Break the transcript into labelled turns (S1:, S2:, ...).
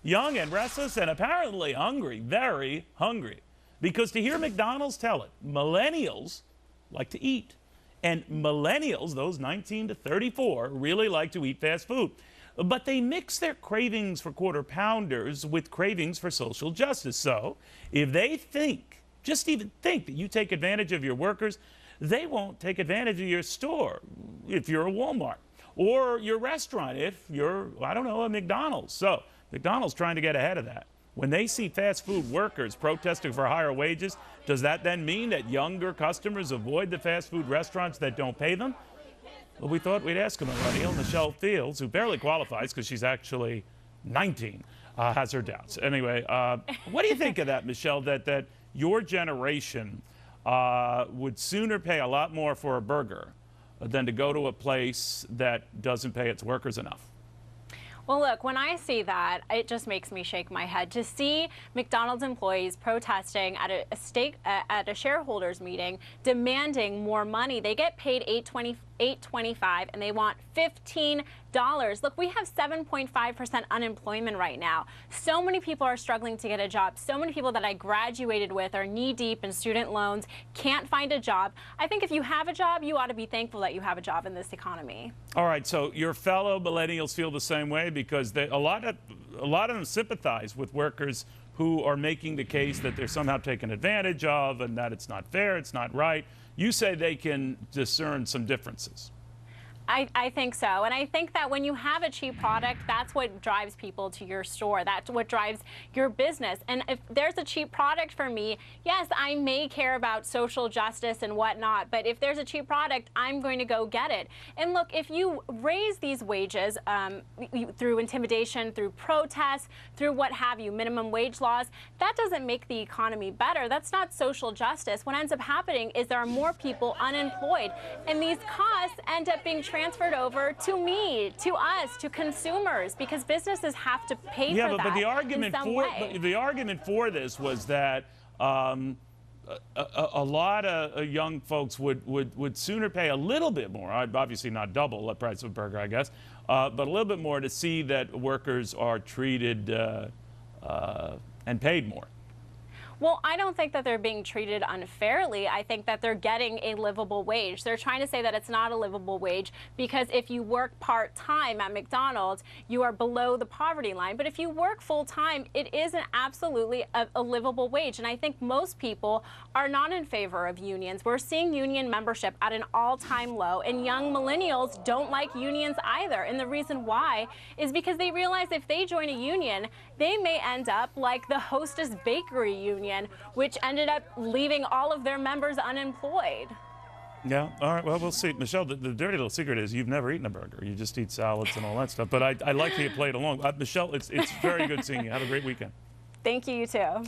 S1: young and restless and apparently hungry, very hungry. Because to hear McDonald's tell it, millennials like to eat. And millennials, those 19 to 34, really like to eat fast food. But they mix their cravings for quarter pounders with cravings for social justice. So if they think, just even think, that you take advantage of your workers, they won't take advantage of your store if you're a Walmart, or your restaurant if you're, I don't know, a McDonald's. So McDonald's trying to get ahead of that. When they see fast food workers protesting for higher wages, does that then mean that younger customers avoid the fast food restaurants that don't pay them? Well, we thought we'd ask a millennial, Michelle Fields, who barely qualifies because she's actually 19, has her doubts. Anyway, what do you think of that, Michelle, that your generation would sooner pay a lot more for a burger than to go to a place that doesn't pay its workers enough?
S2: Well, look, when I see that, it just makes me shake my head. To see McDonald's employees protesting at a shareholders meeting, demanding more money. They get paid $8.25, and they want $15. Look, we have 7.5% unemployment right now. So many people are struggling to get a job. So many people that I graduated with are knee-deep in student loans, can't find a job. I think if you have a job, you ought to be thankful that you have a job in this economy.
S1: All right, so your fellow millennials feel the same way, because a lot of them sympathize with workers who are making the case that they're somehow taken advantage of and that it's not fair, it's not right. You say they can discern some differences.
S2: I think so. And I think that when you have a cheap product, that's what drives people to your store. That's what drives your business. And if there's a cheap product for me, yes, I may care about social justice and whatnot, but if there's a cheap product, I'm going to go get it. And look, if you raise these wages through intimidation, through protests, through what have you, minimum wage laws, that doesn't make the economy better. That's not social justice. What ends up happening is there are more people unemployed, and these costs end up being transferred over to me, to us, to consumers, because businesses have to pay for that.
S1: Yeah, but the argument for this was that a lot of young folks would sooner pay a little bit more, obviously not double the price of a burger, I guess, but a little bit more to see that workers are treated and paid more.
S2: Well, I don't think that they're being treated unfairly. I think that they're getting a livable wage. They're trying to say that it's not a livable wage because if you work part-time at McDonald's, you are below the poverty line. But if you work full-time, it is absolutely a livable wage. And I think most people are not in favor of unions. We're seeing union membership at an all-time low, and young millennials don't like unions either. And the reason why is because they realize if they join a union, they may end up like the Hostess Bakery union, which ended up leaving all of their members unemployed.
S1: Yeah, all right, well, we'll see. Michelle, the dirty little secret is you've never eaten a burger. You just eat salads and all that stuff. But I like that you played along. Michelle, it's very good seeing you. Have a great weekend.
S2: Thank you, you too.